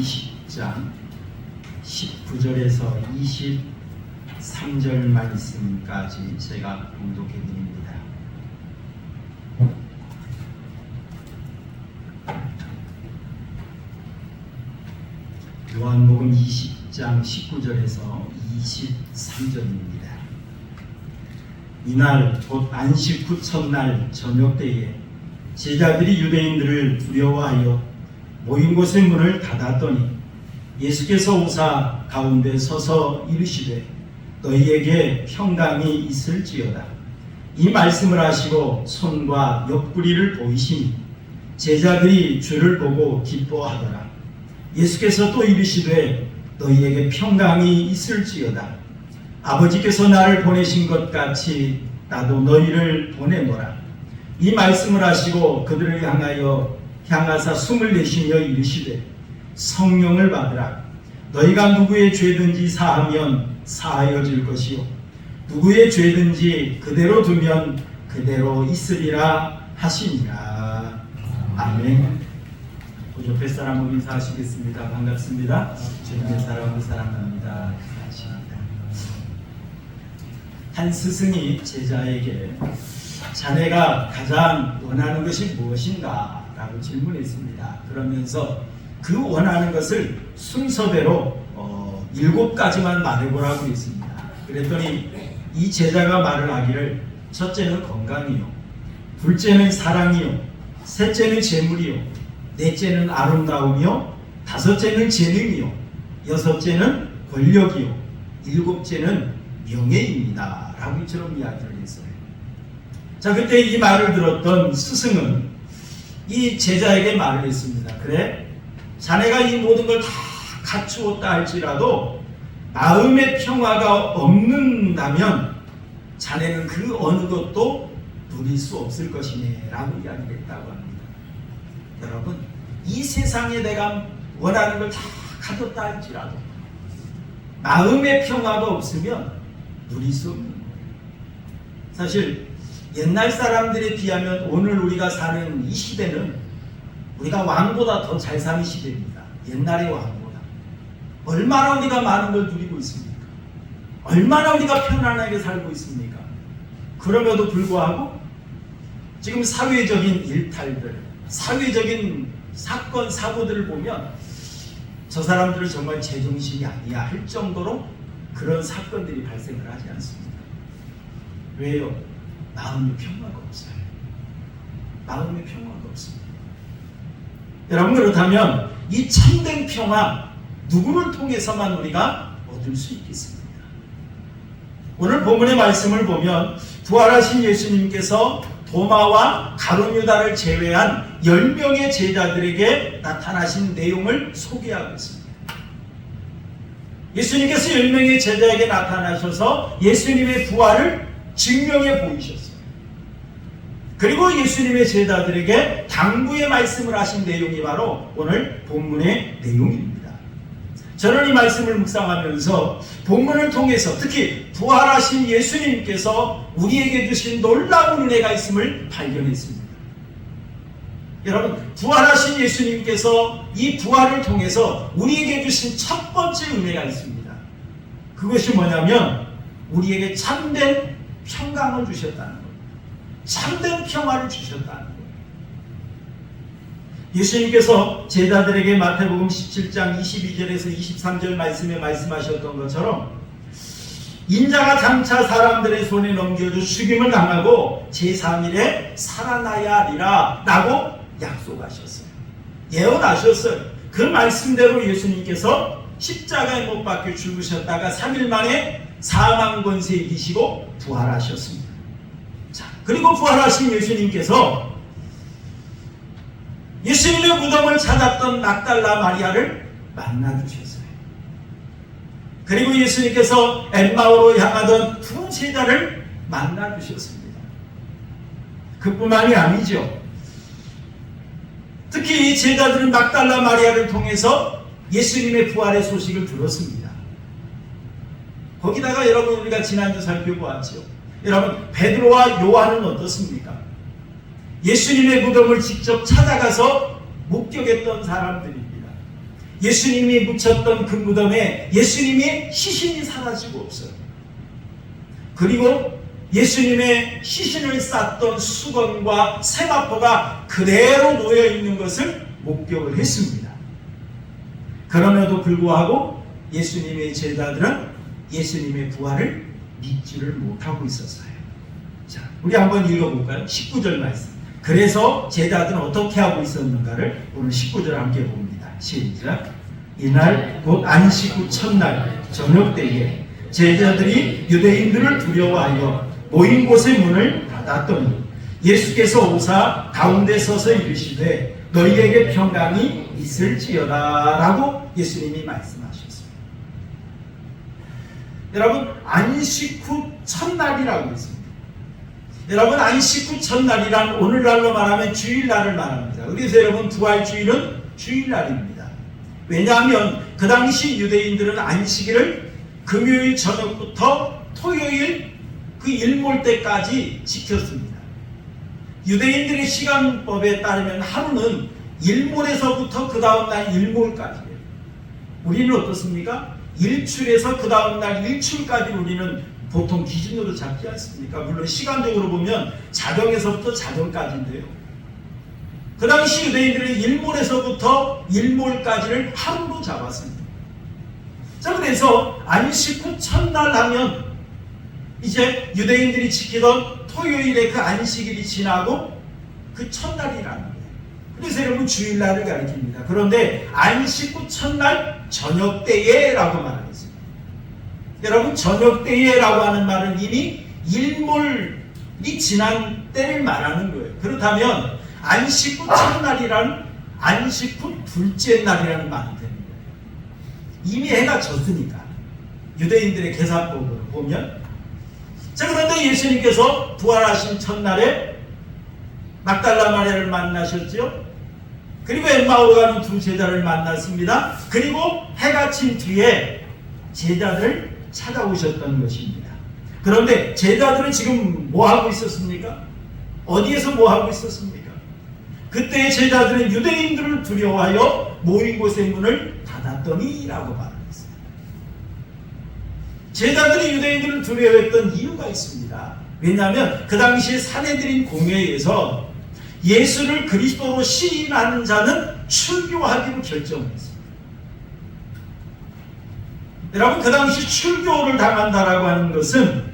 20장 19절에서 23절 말씀까지 제가 봉독해 드립니다. 요한복음 20장 19절에서 23절입니다. 이날 곧 안식 후 첫날 저녁 때에 제자들이 유대인들을 두려워하여 모인 곳의 문을 닫았더니 예수께서 오사 가운데 서서 이르시되 너희에게 평강이 있을지어다. 이 말씀을 하시고 손과 옆구리를 보이시니 제자들이 주를 보고 기뻐하더라. 예수께서 또 이르시되 너희에게 평강이 있을지어다. 아버지께서 나를 보내신 것 같이 나도 너희를 보내노라. 이 말씀을 하시고 그들을 향하사 숨을 내쉬며 이르시되 성령을 받으라. 너희가 누구의 죄든지 사하면 사하여질 것이요 누구의 죄든지 그대로 두면 그대로 있으리라 하시니라. 아멘. 옆에 사람을 인사하시겠습니다. 반갑습니다. 주님의 사랑을 사랑합니다. 하십니다. 한 스승이 제자에게 자네가 가장 원하는 것이 무엇인가? 라고 질문했습니다. 그러면서 그 원하는 것을 순서대로 7가지만 말해보라고 했습니다. 그랬더니 이 제자가 말을 하기를 첫째는 건강이요, 둘째는 사랑이요, 셋째는 재물이요, 넷째는 아름다움이요, 다섯째는 재능이요, 여섯째는 권력이요, 일곱째는 명예입니다. 라고 이처럼 이야기를 했어요. 자, 그때 이 말을 들었던 스승은 이 제자에게 말을 했습니다. 그래, 자네가 이 모든 걸 다 갖추었다 할지라도 마음의 평화가 없는다면 자네는 그 어느 것도 누릴 수 없을 것이네 라고 이야기를 했다고 합니다. 여러분, 이 세상에 내가 원하는 걸 다 가졌다 할지라도 마음의 평화가 없으면 누릴 수 없는 거예요. 사실 옛날 사람들에 비하면 오늘 우리가 사는 이 시대는 우리가 왕보다 더 잘 사는 시대입니다. 옛날의 왕보다. 얼마나 우리가 많은 걸 누리고 있습니까? 얼마나 우리가 편안하게 살고 있습니까? 그럼에도 불구하고 지금 사회적인 일탈들, 사회적인 사건, 사고들을 보면 저 사람들은 정말 제정신이 아니야 할 정도로 그런 사건들이 발생을 하지 않습니다. 왜요? 마음의 평화가 없어요. 마음의 평화가 없습니다. 여러분, 그렇다면 이 참된 평화 누구를 통해서만 우리가 얻을 수 있겠습니까? 오늘 본문의 말씀을 보면 부활하신 예수님께서 도마와 가룟 유다를 제외한 10명의 제자들에게 나타나신 내용을 소개하고 있습니다. 예수님께서 10명의 제자에게 나타나셔서 예수님의 부활을 증명해 보이셨어요. 그리고 예수님의 제자들에게 당부의 말씀을 하신 내용이 바로 오늘 본문의 내용입니다. 저는 이 말씀을 묵상하면서 본문을 통해서 특히 부활하신 예수님께서 우리에게 주신 놀라운 은혜가 있음을 발견했습니다. 여러분, 부활하신 예수님께서 이 부활을 통해서 우리에게 주신 첫 번째 은혜가 있습니다. 그것이 뭐냐면 우리에게 참된 평강을 주셨다는 거예요. 참된 평화를 주셨다는 거예요. 예수님께서 제자들에게 마태복음 17장 22절에서 23절 말씀에 말씀하셨던 것처럼 인자가 장차 사람들의 손에 넘겨져 죽임을 당하고 제3일에 살아나야 하리라 라고 약속하셨어요. 예언하셨어요. 그 말씀대로 예수님께서 십자가에 못 박혀 죽으셨다가 3일 만에 사망 권세 이기시고 부활하셨습니다. 자, 그리고 부활하신 예수님께서 예수님의 무덤을 찾았던 막달라 마리아를 만나주셨어요. 그리고 예수님께서 엠마오로 향하던 두 제자를 만나주셨습니다. 그뿐만이 아니죠. 특히 이 제자들은 막달라 마리아를 통해서 예수님의 부활의 소식을 들었습니다. 거기다가 여러분, 우리가 지난주 살펴보았죠. 여러분, 베드로와 요한은 어떻습니까? 예수님의 무덤을 직접 찾아가서 목격했던 사람들입니다. 예수님이 묻혔던 그 무덤에 예수님의 시신이 사라지고 없어요. 그리고 예수님의 시신을 쌌던 수건과 세마포가 그대로 놓여 있는 것을 목격을 했습니다. 그럼에도 불구하고 예수님의 제자들은 예수님의 부활을 믿지를 못하고 있었어요. 자, 우리 한번 읽어볼까요? 19절 말씀. 그래서 제자들은 어떻게 하고 있었는가를 오늘 19절 함께 봅니다. 시작. 이날 곧 안식 후 첫날 저녁 때에 제자들이 유대인들을 두려워하여 모인 곳의 문을 닫았더니 예수께서 오사 가운데 서서 이르시되 너희에게 평강이 있을지어다 라고 예수님이 말씀하셨습니다. 여러분, 안식 후 첫날이라고 했습니다. 여러분, 안식 후 첫날이란 오늘날로 말하면 주일날을 말합니다. 그래서 여러분, 부활주일은 주일날입니다. 왜냐하면 그 당시 유대인들은 안식일을 금요일 저녁부터 토요일 그 일몰 때까지 지켰습니다. 유대인들의 시간법에 따르면 하루는 일몰에서부터 그 다음날 일몰까지예요. 우리는 어떻습니까? 일출에서 그 다음날 일출까지 우리는 보통 기준으로 잡지 않습니까? 물론 시간적으로 보면 자정에서부터 자정까지인데요. 그 당시 유대인들은 일몰에서부터 일몰까지를 하루로 잡았습니다. 자, 그래서 안식 후 첫날 하면 이제 유대인들이 지키던 토요일에 그 안식일이 지나고 그 첫날이라는 거예요. 그래서 여러분 주일날을 가리킵니다. 그런데 안식 후 첫날 저녁 때에 라고 말하겠습니다. 여러분, 저녁 때에 라고 하는 말은 이미 일몰이 지난 때를 말하는 거예요. 그렇다면 안식 후 첫날이란 안식 후 둘째 날이라는 말이 되는 거예요. 이미 해가 졌으니까 유대인들의 계산법으로 보면. 자, 그런데 예수님께서 부활하신 첫날에 막달라 마리아를 만나셨죠. 그리고 엠마오로 가는 두 제자를 만났습니다. 그리고 해가 친 뒤에 제자들 찾아오셨던 것입니다. 그런데 제자들은 지금 뭐 하고 있었습니까? 어디에서 뭐 하고 있었습니까? 그때 제자들은 유대인들을 두려워하여 모인 곳의 문을 닫았더니 라고 말합니다. 제자들이 유대인들을 두려워했던 이유가 있습니다. 왜냐하면 그 당시에 산헤드린 공회에서 예수를 그리스도로 시인하는 자는 출교하기로 결정했습니다. 여러분, 그 당시 출교를 당한다라고 하는 것은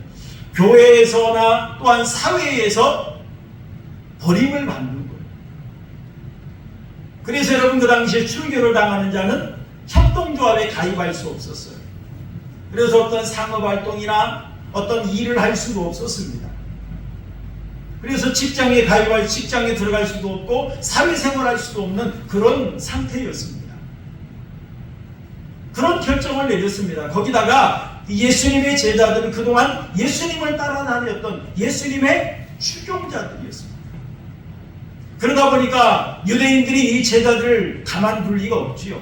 교회에서나 또한 사회에서 버림을 받는 거예요. 그래서 여러분, 그 당시에 출교를 당하는 자는 협동조합에 가입할 수 없었어요. 그래서 어떤 상업활동이나 어떤 일을 할 수도 없었습니다. 그래서 직장에 가입할, 직장에 들어갈 수도 없고 사회생활할 수도 없는 그런 상태였습니다. 그런 결정을 내렸습니다. 거기다가 예수님의 제자들은 그동안 예수님을 따라다녔던 예수님의 추종자들이었습니다. 그러다 보니까 유대인들이 이 제자들을 가만둘 리가 없지요.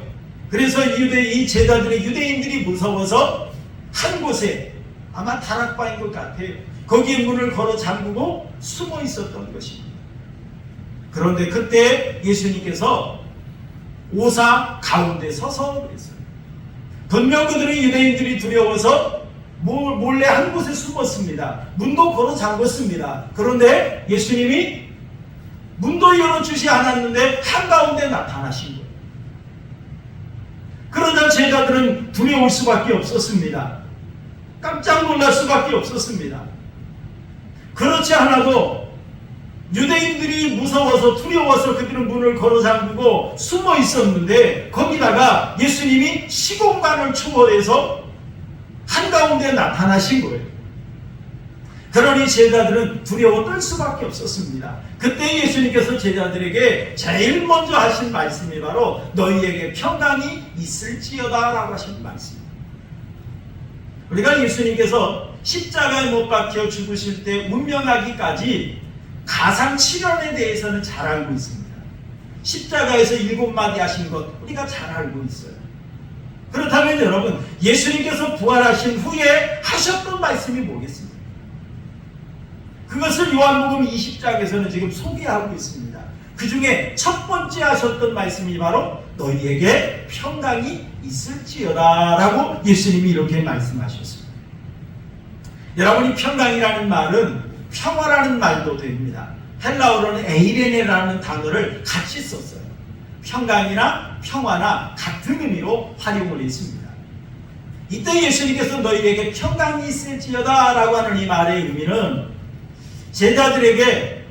그래서 이 제자들의 유대인들이 무서워서 한 곳에, 아마 다락방인 것 같아요, 거기에 문을 걸어 잠그고 숨어 있었던 것입니다. 그런데 그때 예수님께서 오사 가운데 서서 그랬어요. 분명 그들은 유대인들이 두려워서 몰래 한 곳에 숨었습니다. 문도 걸어 잠궜습니다. 그런데 예수님이 문도 열어주지 않았는데 한가운데 나타나신 거예요. 그러자 제자들은 두려울 수밖에 없었습니다. 깜짝 놀랄 수밖에 없었습니다. 그렇지 않아도 유대인들이 무서워서 두려워서 그들은 문을 걸어 잠그고 숨어 있었는데 거기다가 예수님이 시공간을 초월해서 한가운데 나타나신 거예요. 그러니 제자들은 두려워 떨 수밖에 없었습니다. 그때 예수님께서 제자들에게 제일 먼저 하신 말씀이 바로 너희에게 평강이 있을지어다 라고 하신 말씀입니다. 우리가 예수님께서 십자가에 못 박혀 죽으실 때 운명하기까지 가상칠언에 대해서는 잘 알고 있습니다. 십자가에서 7마디 하신 것 우리가 잘 알고 있어요. 그렇다면 여러분, 예수님께서 부활하신 후에 하셨던 말씀이 뭐겠습니까? 그것을 요한복음 20장에서는 지금 소개하고 있습니다. 그 중에 첫 번째 하셨던 말씀이 바로 너희에게 평강이 있을지어다 라고 예수님이 이렇게 말씀하셨습니다. 여러분이 평강이라는 말은 평화라는 말도 됩니다. 헬라어로는 에이레네라는 단어를 같이 썼어요. 평강이나 평화나 같은 의미로 활용을 했습니다. 이때 예수님께서 너희에게 평강이 있을지어다 라고 하는 이 말의 의미는 제자들에게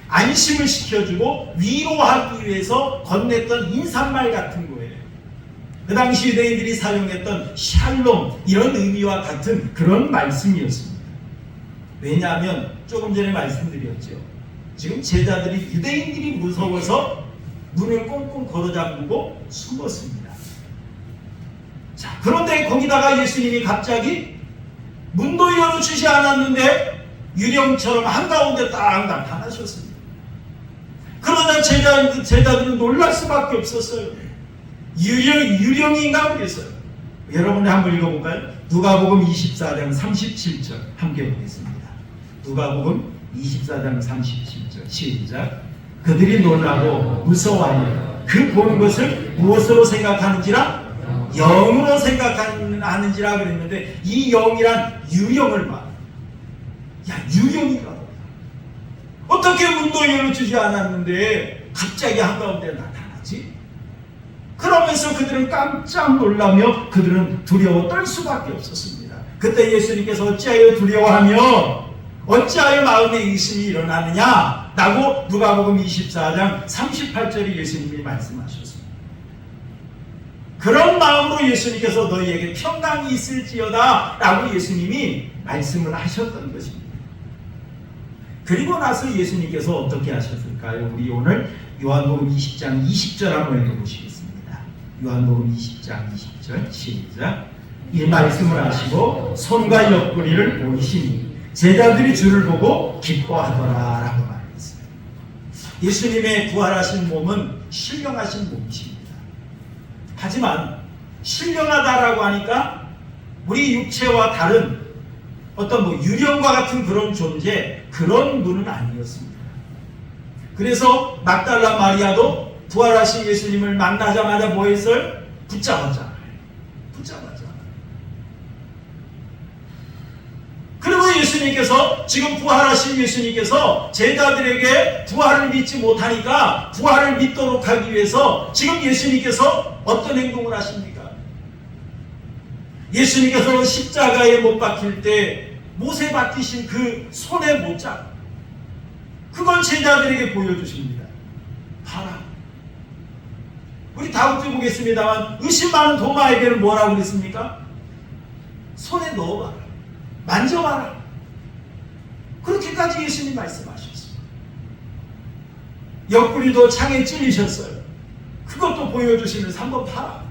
안심을 시켜주고 위로하기 위해서 건넸던 인사말 같은 거예요. 그 당시 유대인들이 사용했던 샬롬 이런 의미와 같은 그런 말씀이었습니다. 왜냐하면 조금 전에 말씀드렸죠. 지금 제자들이 유대인들이 무서워서 문을 꽁꽁 걸어잠그고 숨었습니다. 자, 그런데 거기다가 예수님이 갑자기 문도 열어주지 않았는데 유령처럼 한가운데 딱 나타나셨습니다. 그러자 제자들은 놀랄 수밖에 없었어요. 유령인가 그랬어요. 여러분이 한번 읽어볼까요? 누가복음 24장 37절 함께 보겠습니다. 누가복음 24장 37절 시작. 그들이 놀라고 무서워하여 그 보는 것을 무엇으로 생각하는지라? 영으로 생각하는지라 그랬는데 이 영이란 유령을 말. 야, 유령이가 어떻게 문도 열어주지 않았는데 갑자기 한가운데 나타나지? 그러면서 그들은 깜짝 놀라며 그들은 두려워 떨 수밖에 없었습니다. 그때 예수님께서 어찌하여 두려워하며 어찌하여 마음에 의심이 일어나느냐 라고 누가복음 24장 38절에 예수님이 말씀하셨습니다. 그런 마음으로 예수님께서 너희에게 평강이 있을지어다 라고 예수님이 말씀을 하셨던 것입니다. 그리고 나서 예수님께서 어떻게 하셨을까요? 우리 오늘 요한복음 20장 20절 한번 읽어보시겠습니다. 요한복음 20장 20절 시작. 이 말씀을 하시고 손과 옆구리를 보이시니 제자들이 주를 보고 기뻐하더라 라고 말했어요. 예수님의 부활하신 몸은 신령하신 몸이십니다. 하지만 신령하다라고 하니까 우리 육체와 다른 어떤 유령과 같은 그런 존재, 그런 분은 아니었습니다. 그래서 막달라 마리아도 부활하신 예수님을 만나자마자 뭐 했어요? 붙잡았잖아요. 그리고 예수님께서 지금 부활하신 예수님께서 제자들에게 부활을 믿지 못하니까 부활을 믿도록 하기 위해서 지금 예수님께서 어떤 행동을 하십니까? 예수님께서 십자가에 못 박힐 때 못에 박히신 그 손의 못자국, 그걸 제자들에게 보여주십니다. 봐라. 우리 다음 주에 보겠습니다만 의심 많은 도마에게는 뭐라고 그랬습니까? 손에 넣어봐라. 만져봐라. 그렇게까지 예수님 말씀하셨어요. 옆구리도 창에 찔리셨어요. 그것도 보여주시면서 한번 봐라.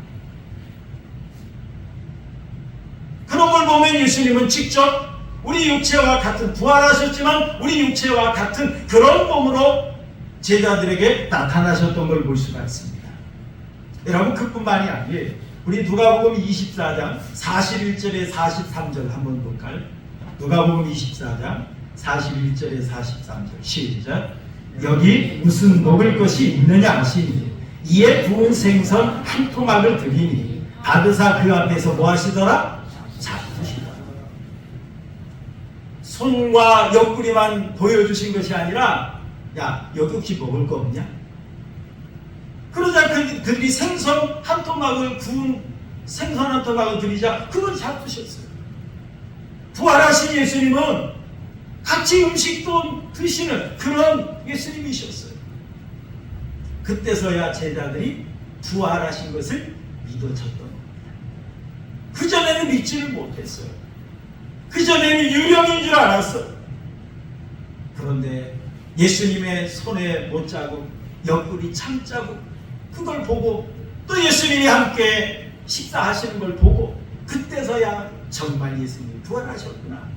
그런 걸 보면 예수님은 직접 우리 육체와 같은, 부활하셨지만 우리 육체와 같은 그런 몸으로 제자들에게 나타나셨던 걸 볼 수가 있습니다. 여러분, 그뿐만이 아니에요. 우리 누가복음 24장 41절에 43절 한번 볼까요? 누가복음 24장 41절에 43절 시작. 여기 무슨 먹을 것이 있느냐 하시니 이에 구운 생선 한 토막을 드리니 받으사 그 앞에서 뭐 하시더라? 잡수시더라. 손과 옆구리만 보여주신 것이 아니라 야, 여기 혹시 먹을 거 없냐? 그러자 그들이 생선 한 토막을, 구운 생선 한 토막을 드리자 그걸 잡수셨어요. 부활하신 예수님은 같이 음식도 드시는 그런 예수님이셨어요. 그때서야 제자들이 부활하신 것을 믿어졌던 겁니다. 그전에는 믿지를 못했어요. 그전에는 유령인 줄 알았어요. 그런데 예수님의 손에 못자국, 옆구리 참자국, 그걸 보고 또 예수님이 함께 식사하시는 걸 보고 그때서야 정말 예수님이 부활하셨구나.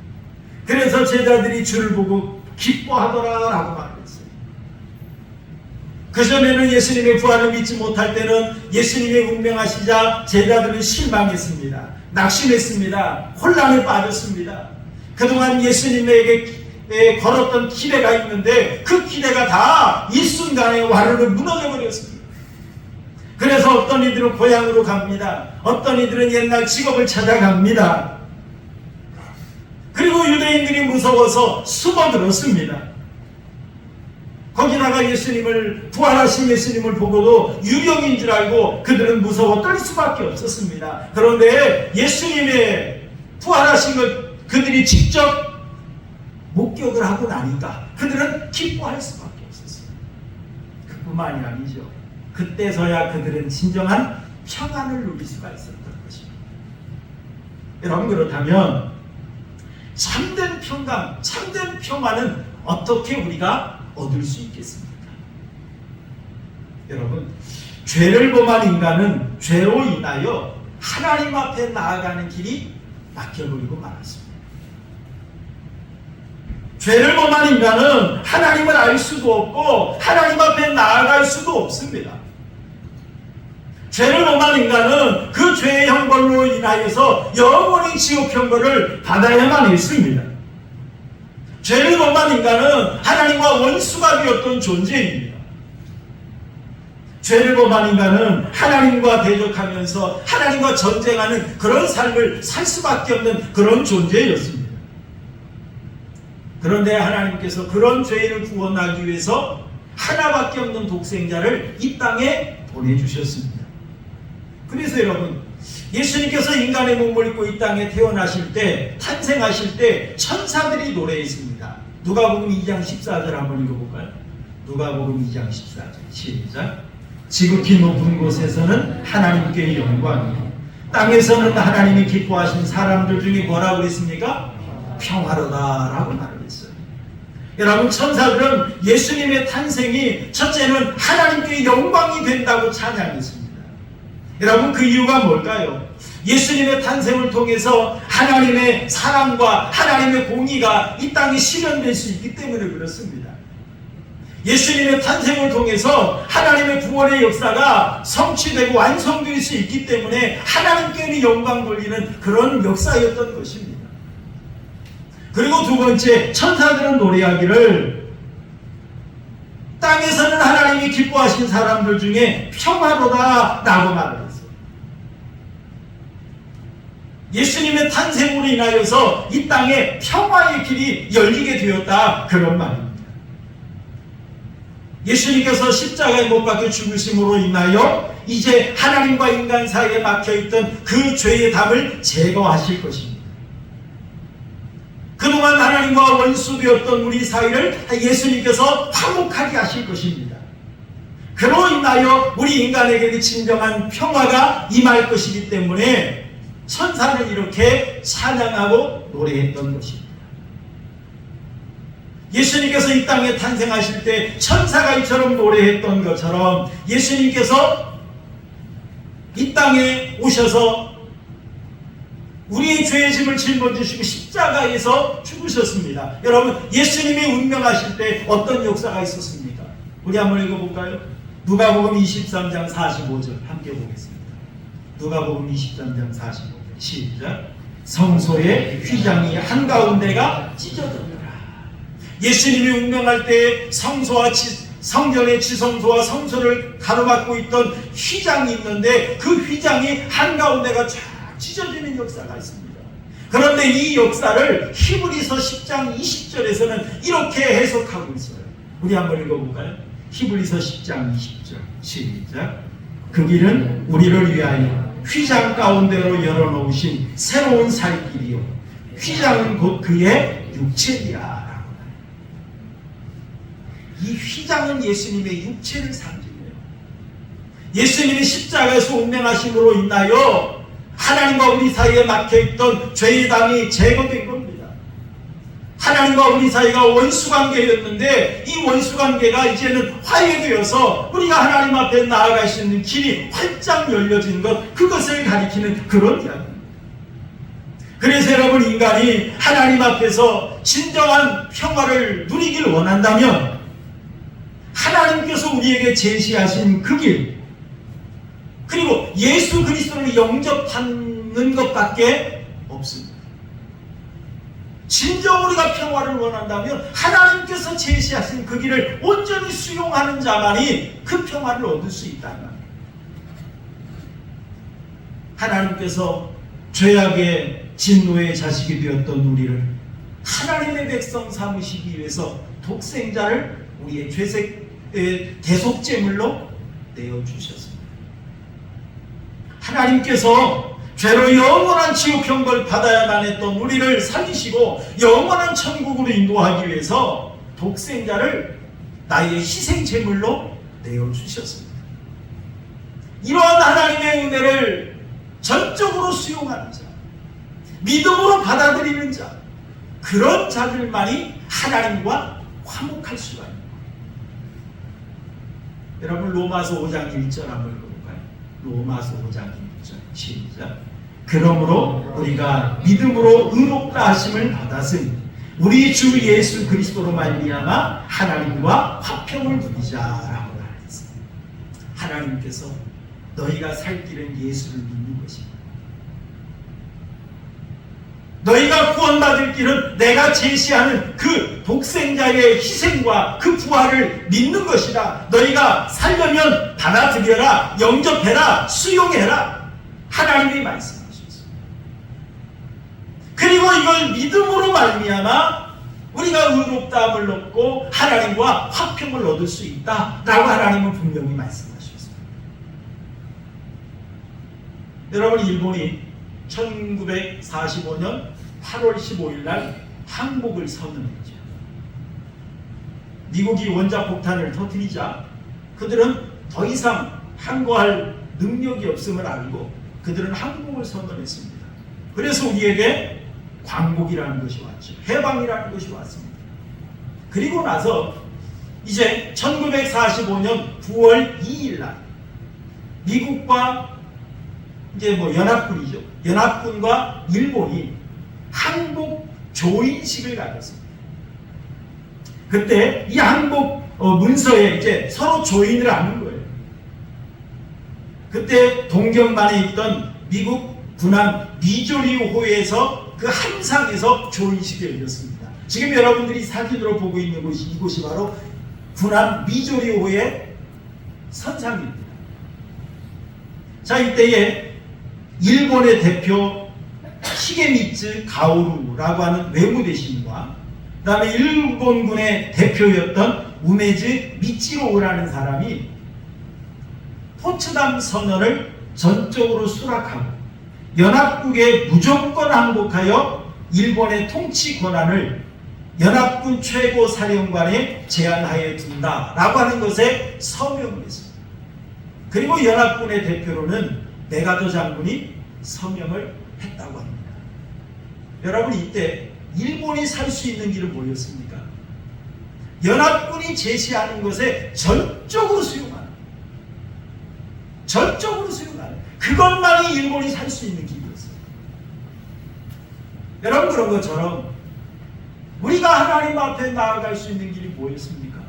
그래서 제자들이 주를 보고 기뻐하더라 라고 말했어요. 그전에는 예수님의 부활을 믿지 못할 때는 예수님의 운명하시자 제자들은 실망했습니다. 낙심했습니다. 혼란에 빠졌습니다. 그동안 예수님에게 걸었던 기대가 있는데 그 기대가 다 일순간에 와르르 무너져 버렸습니다. 그래서 어떤 이들은 고향으로 갑니다. 어떤 이들은 옛날 직업을 찾아갑니다. 그리고 유대인들이 무서워서 숨어들었습니다. 거기다가 예수님을, 부활하신 예수님을 보고도 유령인 줄 알고 그들은 무서워 떨 수밖에 없었습니다. 그런데 예수님의 부활하신 것 그들이 직접 목격을 하고 나니까 그들은 기뻐할 수밖에 없었어요. 그뿐만이 아니죠. 그때서야 그들은 진정한 평안을 누릴 수가 있었던 것입니다. 여러분, 그렇다면 참된 평강, 참된 평안은 어떻게 우리가 얻을 수 있겠습니까? 여러분, 죄를 범한 인간은 죄로 인하여 하나님 앞에 나아가는 길이 막혀버리고 말았습니다. 죄를 범한 인간은 하나님을 알 수도 없고 하나님 앞에 나아갈 수도 없습니다. 죄를 범한 인간은 그 죄의 형벌로 인하여서 영원히 지옥 형벌을 받아야만 했습니다. 죄를 범한 인간은 하나님과 원수가 되었던 존재입니다. 죄를 범한 인간은 하나님과 대적하면서 하나님과 전쟁하는 그런 삶을 살 수밖에 없는 그런 존재였습니다. 그런데 하나님께서 그런 죄인을 구원하기 위해서 하나밖에 없는 독생자를 이 땅에 보내주셨습니다. 그래서 여러분, 예수님께서 인간의 몸을 입고 이 땅에 태어나실 때, 탄생하실 때 천사들이 노래했습니다. 누가복음 2장 14절 한번 읽어볼까요? 누가복음 2장 14절 시작. 지극히 높은 곳에서는 하나님께 영광이요, 땅에서는 하나님이 기뻐하신 사람들 중에 뭐라고 그랬습니까? 평화로다라고 말을 했어요. 여러분, 천사들은 예수님의 탄생이 첫째는 하나님께 영광이 된다고 찬양했습니다. 여러분, 그 이유가 뭘까요? 예수님의 탄생을 통해서 하나님의 사랑과 하나님의 공의가 이 땅에 실현될 수 있기 때문에 그렇습니다. 예수님의 탄생을 통해서 하나님의 구원의 역사가 성취되고 완성될 수 있기 때문에 하나님께는 영광 돌리는 그런 역사였던 것입니다. 그리고 두 번째, 천사들은 노래하기를 땅에서는 하나님이 기뻐하신 사람들 중에 평화로다 라고 말을 했어요. 예수님의 탄생으로 인하여서 이 땅에 평화의 길이 열리게 되었다, 그런 말입니다. 예수님께서 십자가에 못 박혀 죽으심으로 인하여 이제 하나님과 인간 사이에 막혀있던 그 죄의 담을 제거하실 것입니다. 그동안 하나님과 원수되었던 우리 사이를 예수님께서 화목하게 하실 것입니다. 그로 인하여 우리 인간에게 진정한 평화가 임할 것이기 때문에 천사는 이렇게 찬양하고 노래했던 것입니다. 예수님께서 이 땅에 탄생하실 때 천사가 이처럼 노래했던 것처럼 예수님께서 이 땅에 오셔서 우리의 죄의 짐을 짊어지시고 십자가에서 죽으셨습니다. 여러분, 예수님이 운명하실 때 어떤 역사가 있었습니까? 우리 한번 읽어볼까요? 누가복음 23장 45절 함께 보겠습니다. 누가복음 23장 45절 시작. 성소의 휘장이 한가운데가 찢어졌더라. 예수님이 운명할 때 성소와 성전의 지성소와 성소를 가로막고 있던 휘장이 있는데 그 휘장이 한가운데가 쫙 찢어지는 역사가 있습니다. 그런데 이 역사를 히브리서 10장 20절에서는 이렇게 해석하고 있어요. 우리 한번 읽어볼까요? 히브리서 10장 20절 시작. 그 길은 우리를 위하여 휘장 가운데로 열어놓으신 새로운 살 길이요, 휘장은 곧 그의 육체이야. 이 휘장은 예수님의 육체를 상징해요. 예수님이 십자가에서 운명하심으로 인하여 하나님과 우리 사이에 막혀있던 죄의 담이 제거된 겁니다. 하나님과 우리 사이가 원수관계였는데 이 원수관계가 이제는 화해되어서 우리가 하나님 앞에 나아갈 수 있는 길이 활짝 열려진 것, 그것을 가리키는 그런 이야기입니다. 그래서 여러분, 인간이 하나님 앞에서 진정한 평화를 누리길 원한다면 하나님께서 우리에게 제시하신 그 길, 그리고 예수 그리스도를 영접하는 것밖에 없습니다. 진정 우리가 평화를 원한다면 하나님께서 제시하신 그 길을 온전히 수용하는 자만이 그 평화를 얻을 수 있다는 말이에요. 하나님께서 죄악의 진노의 자식이 되었던 우리를 하나님의 백성 삼으시기 위해서 독생자를 우리의 죄의 대속제물로 내어주셨습니다. 하나님께서 죄로 영원한 지옥형벌 받아야만 했던 우리를 살리시고 영원한 천국으로 인도하기 위해서 독생자를 나의 희생제물로 내어주셨습니다. 이러한 하나님의 은혜를 전적으로 수용하는 자, 믿음으로 받아들이는 자, 그런 자들만이 하나님과 화목할 수가 있는 거예요. 여러분 로마서 5장 1절 한번 읽어볼까요? 로마서 5장 1절 시작. 그러므로 우리가 믿음으로 의롭다 하심을 받았으니 우리 주 예수 그리스도로 말미암아 하나님과 화평을 누리자라고 말했습니다. 하나님께서 너희가 살 길은 예수를 믿는 것입니다. 너희가 구원받을 길은 내가 제시하는 그 독생자의 희생과 그 부활을 믿는 것이다. 너희가 살려면 받아들여라, 영접해라, 수용해라. 하나님이 말씀하셨습니다. 그리고 이걸 믿음으로 말미암아 우리가 의롭다함을 얻고 하나님과 화평을 얻을 수 있다라고 하나님은 분명히 말씀하셨습니다. 여러분, 일본이 1945년 8월 15일 날 항복을 선언했죠. 미국이 원자폭탄을 터뜨리자 그들은 더 이상 항거할 능력이 없음을 알고 그들은 항복을 선언했습니다. 그래서 우리에게 광복이라는 것이 왔죠. 해방이라는 것이 왔습니다. 그리고 나서 이제 1945년 9월 2일 날 미국과 이제 연합군이죠. 연합군과 일본이 항복 조인식을 가졌습니다. 그때 이 항복 문서에 이제 서로 조인을 하는 거예요. 그때 동경만에 있던 미국 군함 미조리호에서 그 함상에서 조인식이 열렸습니다. 지금 여러분들이 사진으로 보고 있는 곳이 이곳이 바로 군함 미조리호의 선상입니다. 자, 이때에 일본의 대표 시게미츠 가오루라고 하는 외무대신과 그 다음에 일본군의 대표였던 우메즈 미치로우라는 사람이 포츠담 선언을 전적으로 수락하고 연합국에 무조건 항복하여 일본의 통치 권한을 연합군 최고 사령관의 제한하에 둔다라고 하는 것에 서명을 했습니다. 그리고 연합군의 대표로는 메가도 장군이 서명을 했다고 합니다. 여러분, 이때 일본이 살 수 있는 길은 뭐였습니까? 연합군이 제시하는 것에 전적으로 수용하는, 전적으로 수용하는 그것만이 일본이 살 수 있는 길이었어요. 여러분, 그런 것처럼 우리가 하나님 앞에 나아갈 수 있는 길이 뭐였습니까?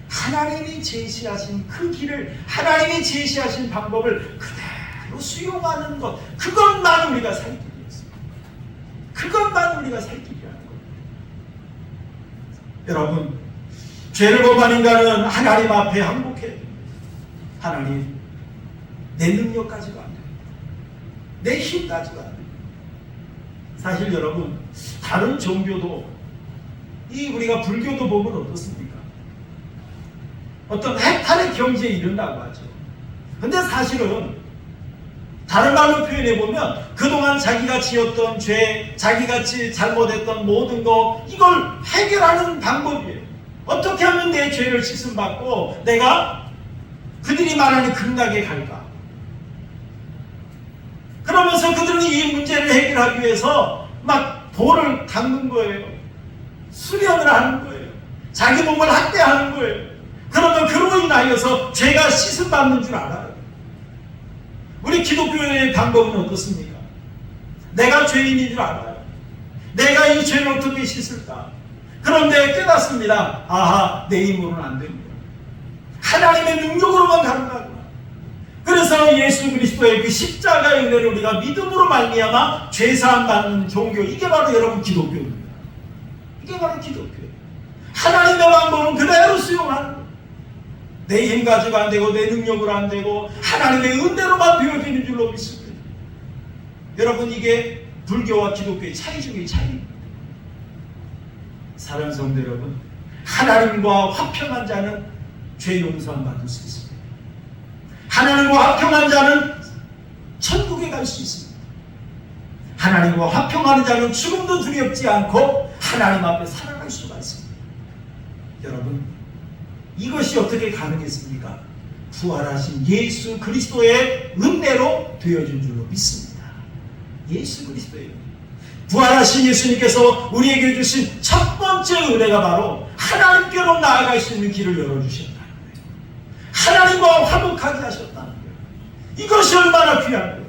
하나님이 제시하신 그 길을, 하나님이 제시하신 방법을 그대로 수용하는 것, 그것만 우리가 살 길이었어요. 그것만 우리가 살 길이라는 겁니다. 여러분, 죄를 범한 인간은 하나님 앞에 항복해야 됩니다. 하나님, 내 능력까지가 안 됩니다. 내 힘까지가 안 됩니다. 사실 여러분, 다른 종교도 우리가 불교도 보면 어떻습니까? 어떤 해탈의 경지에 이른다고 하죠. 근데 사실은 다른 말로 표현해 보면 그동안 자기가 지었던 죄, 자기가 잘못했던 모든 거, 이걸 해결하는 방법이에요. 어떻게 하면 내 죄를 씻음받고 내가 그들이 말하는 극락에 갈까? 그러면서 그들은 이 문제를 해결하기 위해서 막 돌을 닦는 거예요. 수련을 하는 거예요. 자기 몸을 학대하는 거예요. 그러면 그로 인하여서 죄가 씻음받는 줄 알아요. 우리 기독교의 방법은 어떻습니까? 내가 죄인인 줄 알아요. 내가 이 죄를 어떻게 씻을까? 그런데 깨닫습니다. 아하, 내 힘으로는 안 됩니다. 하나님의 능력으로만 가능하구나. 그래서 예수 그리스도의 그 십자가의 은혜를 우리가 믿음으로 말미암아 죄사함 받는 종교, 이게 바로 여러분 기독교입니다. 이게 바로 기독교예요. 하나님의 방법은 그대로 수용하는 거예요. 내 힘 가지고 안 되고 내 능력으로 안 되고 하나님의 은혜로만 되어지는 줄로 믿습니다. 여러분, 이게 불교와 기독교의 차이 중의 차이입니다. 사랑하는 성도 여러분, 하나님과 화평한 자는 죄 용서함 받을 수 있습니다. 하나님과 화평한 자는 천국에 갈 수 있습니다. 하나님과 화평하는 자는 죽음도 두렵지 않고 하나님 앞에 살아갈 수가 있습니다. 여러분, 이것이 어떻게 가능했습니까? 부활하신 예수 그리스도의 은혜로 되어진 줄로 믿습니다. 예수 그리스도의 부활하신 예수님께서 우리에게 주신 첫 번째 은혜가 바로 하나님께로 나아갈 수 있는 길을 열어주셨다는 거예요. 하나님과 화목하게 하셨다는 거예요. 이것이 얼마나 귀한 거예요.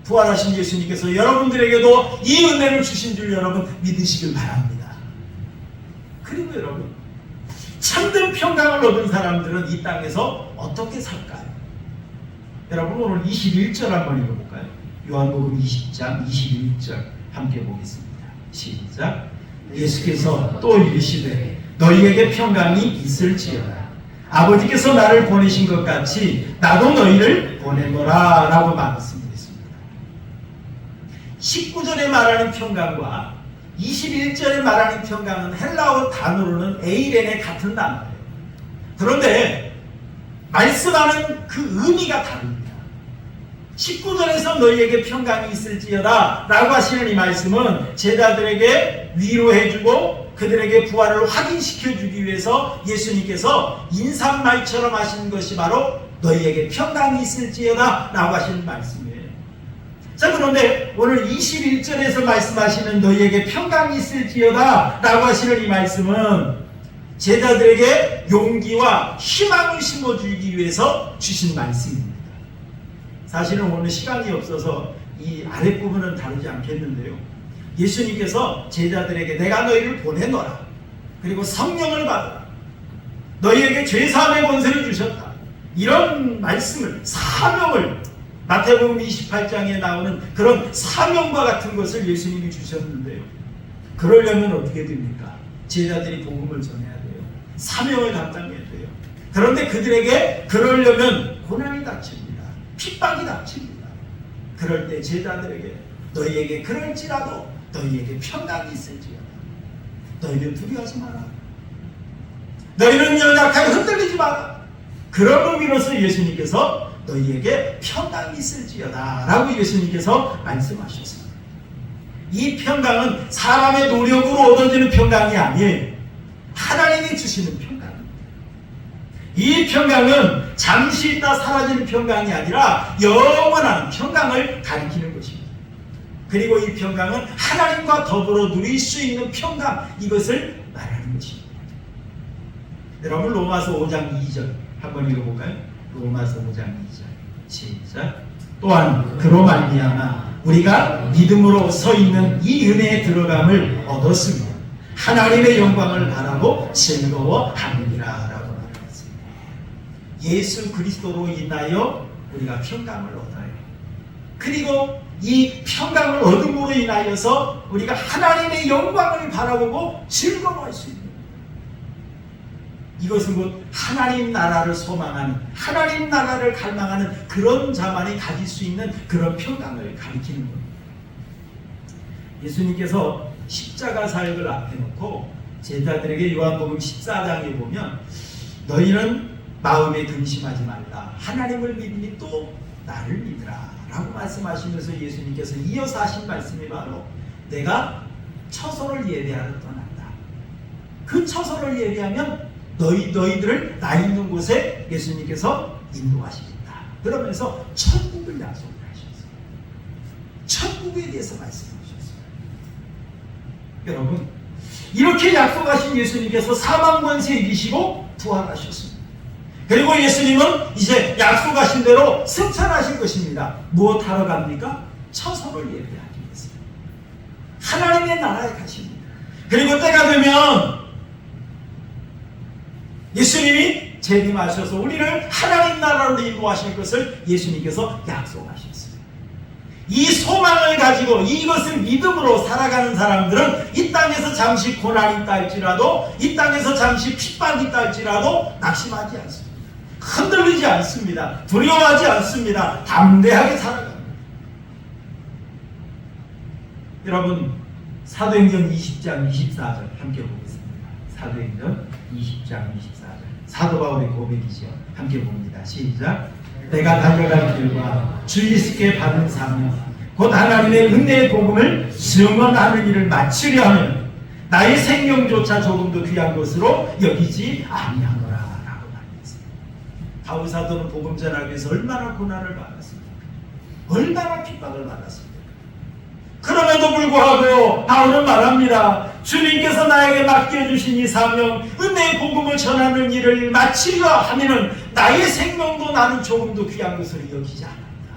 부활하신 예수님께서 여러분들에게도 이 은혜를 주신 줄 여러분 믿으시길 바랍니다. 그리고 여러분, 참된 평강을 얻은 사람들은 이 땅에서 어떻게 살까요? 여러분, 오늘 21절 한번 읽어볼까요? 요한복음 20장 21절 함께 보겠습니다. 시작. 예수께서 또 이르시되 너희에게 평강이 있을지어다. 아버지께서 나를 보내신 것 같이 나도 너희를 보내노라 라고 말씀드렸습니다. 19절에 말하는 평강과 21절에 말하는 평강은 헬라어 단어로는 에이렌의 같은 단어예요. 그런데 말씀하는 그 의미가 다릅니다. 19절에서 너희에게 평강이 있을지어다 라고 하시는 이 말씀은 제자들에게 위로해주고 그들에게 부활을 확인시켜주기 위해서 예수님께서 인사말처럼 하신 것이 바로 너희에게 평강이 있을지어다 라고 하시는 말씀이에요. 자, 그런데 오늘 21절에서 말씀하시는 너희에게 평강이 있을지어다 라고 하시는 이 말씀은 제자들에게 용기와 희망을 심어주기 위해서 주신 말씀입니다. 사실은 오늘 시간이 없어서 이 아랫부분은 다루지 않겠는데요, 예수님께서 제자들에게 내가 너희를 보내노라, 그리고 성령을 받아라, 너희에게 죄사함의 권세를 주셨다, 이런 말씀을, 사명을, 마태복음 28장에 나오는 그런 사명과 같은 것을 예수님이 주셨는데요, 그러려면 어떻게 됩니까? 제자들이 복음을 전해야 돼요. 사명을 감당해야 돼요. 그런데 그들에게 그러려면 고난이 닥칩니다. 핍박이 닥칩니다. 그럴 때 제자들에게 너희에게 그럴지라도 너희에게 평강이 있을지어다. 너희는 두려워하지 마라. 너희는 연약하게 흔들리지 마라. 그런 의미로서 예수님께서 너희에게 평강이 있을지어다 라고 예수님께서 말씀하셨습니다. 이 평강은 사람의 노력으로 얻어지는 평강이 아니에요. 하나님이 주시는 평강입니다. 이 평강은 잠시 있다 사라지는 평강이 아니라 영원한 평강을 가리키는 것입니다. 그리고 이 평강은 하나님과 더불어 누릴 수 있는 평강, 이것을 말하는 것입니다. 여러분, 로마서 5장 2절 한번 읽어볼까요? 로마서 5장 2절 시작. 또한 그로 말미암아 우리가 믿음으로 서 있는 이 은혜에 들어감을 얻었으며 하나님의 영광을 바라고 즐거워하느니라 라고 말했습니다. 예수 그리스도로 인하여 우리가 평강을 얻어요. 그리고 이 평강을 얻음으로 인하여서 우리가 하나님의 영광을 바라보고 즐거워할 수 있는, 이것은 곧 하나님 나라를 소망하는, 하나님 나라를 갈망하는 그런 자만이 가질 수 있는 그런 평강을 가리키는 겁니다. 예수님께서 십자가 사역을 앞에 놓고 제자들에게 요한복음 14장에 보면 너희는 마음에 근심하지 말라, 하나님을 믿으니 또 나를 믿으라 라고 말씀하시면서 예수님께서 이어서 하신 말씀이 바로 내가 처소를 예비하러 떠난다. 그 처소를 예비하면 너희들을 나 있는 곳에 예수님께서 인도하시겠다. 그러면서 천국을 약속을 하셨어요. 천국에 대해서 말씀하셨어요. 여러분, 이렇게 약속하신 예수님께서 사망 권세 이기시고 부활하셨습니다. 그리고 예수님은 이제 약속하신 대로 승천하실 것입니다. 무엇 하러 갑니까? 처소를 예비하기 위해서 하나님의 나라에 가십니다. 그리고 때가 되면 예수님이 재림하셔서 우리를 하나님 나라로 인도하실 것을 예수님께서 약속하셨어요. 이 소망을 가지고 이것을 믿음으로 살아가는 사람들은 이 땅에서 잠시 고난이 있다 할지라도, 이 땅에서 잠시 핍박이 있다 할지라도 낙심하지 않습니다. 흔들리지 않습니다. 두려워하지 않습니다. 담대하게 살아갑니다. 여러분 사도행전 20장 24절 함께 보겠습니다. 사도행전 20장 24절 사도 바울의 고백이죠. 함께 봅니다. 시작. 내가 달려갈 길과 주 예수께 받은 사명 곧 하나님의 은혜의 복음을 증언하는 일을 마치려 하면 나의 생명조차 조금도 귀한 것으로 여기지 아니하노라 라고 말했습니다. 바울 사도는 복음 전하기 위해서 얼마나 고난을 받았습니까? 얼마나 핍박을 받았습니까? 그럼에도 불구하고 바울은 말합니다. 주님께서 나에게 맡겨주신 이 사명 은혜의 복음을 전하는 일을 마치려 하면은 나의 생명도 나는 조금도 귀한 것으로 여기지 않는다.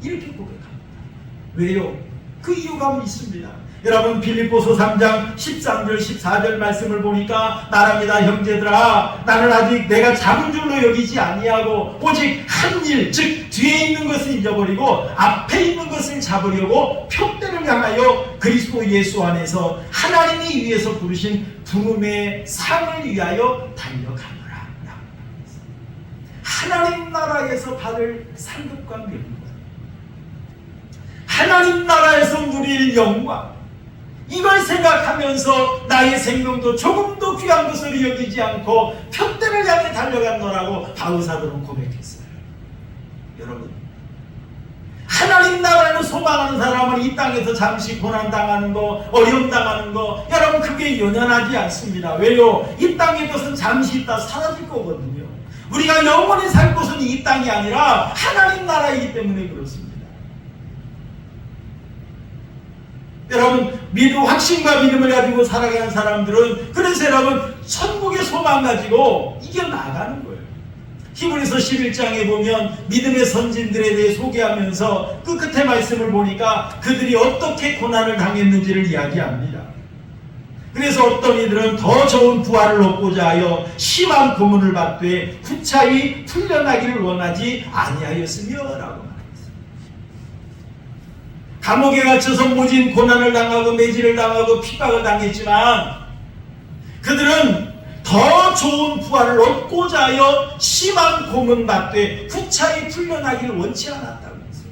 이렇게 고백합니다. 왜요? 그 이유가 있습니다. 여러분 빌립보서 3장 13절 14절 말씀을 보니까 말합니다. 형제들아 나는 아직 내가 잡은 줄로 여기지 아니하고 오직 한 일 즉 뒤에 있는 것을 잊어버리고 앞에 있는 것을 잡으려고 표대를 향하여 그리스도 예수 안에서 하나님이 위에서 부르신 부름의 상을 위하여 달려가노라. 하나님 나라에서 받을 상급과 명령, 하나님 나라에서 누릴 영광, 이걸 생각하면서 나의 생명도 조금도 귀한 것으로 여기지 않고 표대를 향해 달려간노라고 바울 사도는 고백했어요. 여러분, 하나님 나라를 소망하는 사람은 이 땅에서 잠시 고난당하는 거, 어려움당하는 거, 여러분 그게 연연하지 않습니다. 왜요? 이 땅의 것은 잠시 있다 사라질 거거든요. 우리가 영원히 살 곳은 이 땅이 아니라 하나님 나라이기 때문에 그렇습니다. 여러분 확신과 믿음을 가지고 살아가는 사람들은 그래서 여러분 천국의 소망 가지고 이겨나가는 거예요. 히브리서 11장에 보면 믿음의 선진들에 대해 소개하면서 그 끝에 말씀을 보니까 그들이 어떻게 고난을 당했는지를 이야기합니다. 그래서 어떤 이들은 더 좋은 부활을 얻고자 하여 심한 고문을 받되 후차히 풀려나기를 원하지 아니하였으며 라고 감옥에 갇혀서 모진 고난을 당하고 매질을 당하고 핍박을 당했지만 그들은 더 좋은 부활을 얻고자 하여 심한 고문받되 후차히 풀려나기를 원치 않았다고 했어요.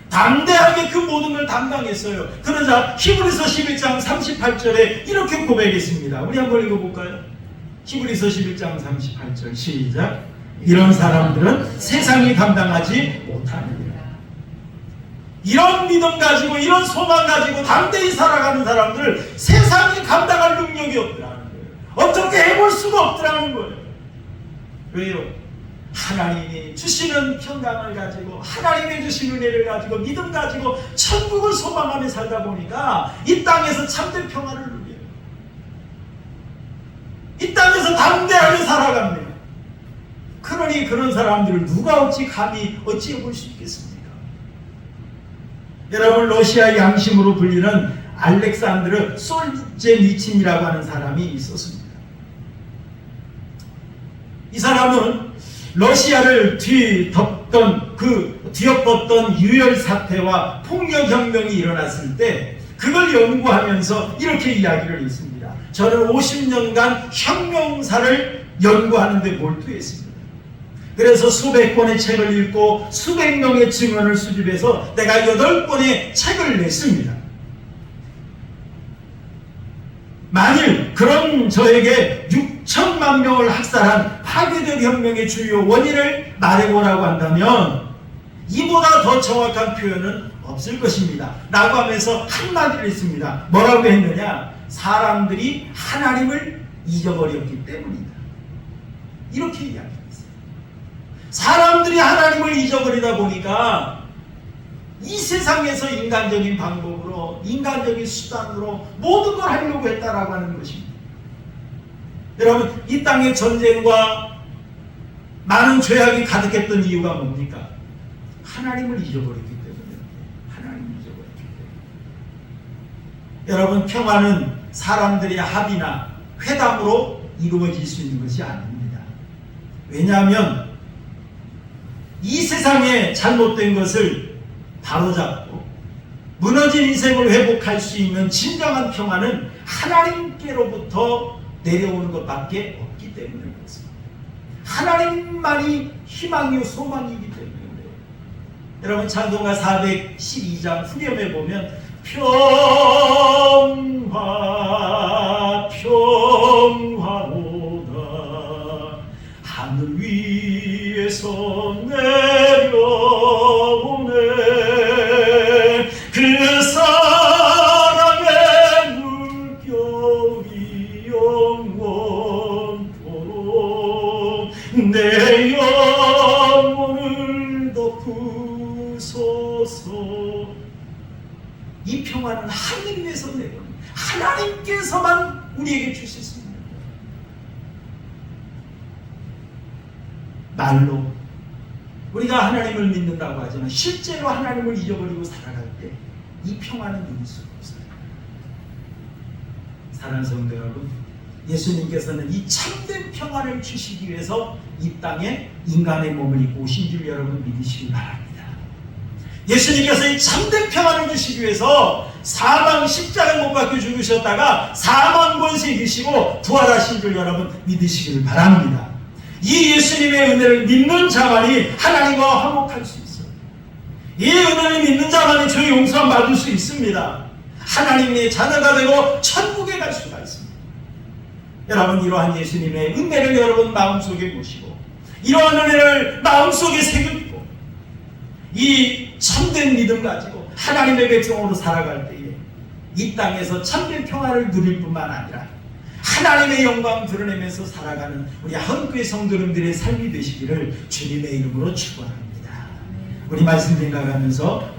담대하게 그 모든 걸 담당했어요. 그러자 히브리서 11장 38절에 이렇게 고백했습니다. 우리 한번 읽어볼까요? 히브리서 11장 38절 시작. 이런 사람들은 세상이 감당하지 못하느니라. 이런 믿음 가지고 이런 소망 가지고 담대히 살아가는 사람들 세상이 감당할 능력이 없더라는 거예요. 어떻게 해볼 수가 없더라는 거예요. 왜요? 하나님이 주시는 평강을 가지고 하나님이 주신 은혜를 가지고 믿음 가지고 천국을 소망하며 살다 보니까 이 땅에서 참된 평화를 누려요. 이 땅에서 담대하게 살아갑니다. 그러니 그런 사람들을 누가 감히 어찌해 볼 수 있겠습니까? 여러분 러시아 양심으로 불리는 알렉산드르 솔제니친이라고 하는 사람이 있었습니다. 이 사람은 러시아를 뒤엎었던 유혈 사태와 폭력 혁명이 일어났을 때 그걸 연구하면서 이렇게 이야기를 했습니다. 저는 50년간 혁명사를 연구하는 데 몰두했습니다. 그래서 수백 권의 책을 읽고 수백 명의 증언을 수집해서 내가 8권의 책을 냈습니다. 만일 그런 저에게 6천만 명을 학살한 파괴적 혁명의 주요 원인을 말해보라고 한다면 이보다 더 정확한 표현은 없을 것입니다. 라고 하면서 한마디를 했습니다. 뭐라고 했느냐? 사람들이 하나님을 잊어버렸기 때문이다. 이렇게 이야기했어요. 사람들이 하나님을 잊어버리다 보니까 이 세상에서 인간적인 방법으로 인간적인 수단으로 모든 걸 하려고 했다라고 하는 것입니다. 여러분 이 땅의 전쟁과 많은 죄악이 가득했던 이유가 뭡니까? 하나님을 잊어버렸기 때문에. 하나님을 잊어버렸기 때문에. 여러분 평화는 사람들의 합의나 회담으로 이루어질 수 있는 것이 아닙니다. 왜냐하면 이 세상에 잘못된 것을 바로잡고 무너진 인생을 회복할 수 있는 진정한 평화는 하나님께로부터 내려오는 것밖에 없기 때문에 그렇습니다. 하나님만이 희망이요 소망이기 때문에 그래요. 여러분 찬송가 412장 후렴에 보면 평화 평화로다. 하늘 위에서 내려오네. 그 사랑의 물결이 영원토록 내 영혼을 덮으소서. 이 평화는 하늘 위에서 내려오는, 하나님께서만 우리에게 주실 수 있는 거예요. 말로 우리가 하나님을 믿는다고 하지만 실제로 하나님을 잊어버리고 살아갈 때 이 평화는 누릴 수가 없어요. 사랑하는 성도 여러분, 예수님께서는 이 참된 평화를 주시기 위해서 이 땅에 인간의 몸을 입고 오신 줄 여러분 믿으시기 바랍니다. 예수님께서 이 참된 평화를 주시기 위해서 사망 십자가에 못 박혀 죽으셨다가 사망 권세 이기시고 부활하신 줄 여러분 믿으시기를 바랍니다. 이 예수님의 은혜를 믿는 자만이 하나님과 화목할 수 있어요. 이 은혜를 믿는 자만이 죄 용서함 받을 수 있습니다. 하나님의 자녀가 되고 천국에 갈 수가 있습니다. 여러분, 이러한 예수님의 은혜를 여러분 마음속에 모시고 이러한 은혜를 마음속에 새기고 이 참된 믿음 가지고 하나님의 백성으로 살아갈 때에 이 땅에서 참된 평화를 누릴 뿐만 아니라 하나님의 영광 드러내면서 살아가는 우리 한국의 성도님들의 삶이 되시기를 주님의 이름으로 축원합니다. 우리 말씀 생각하면서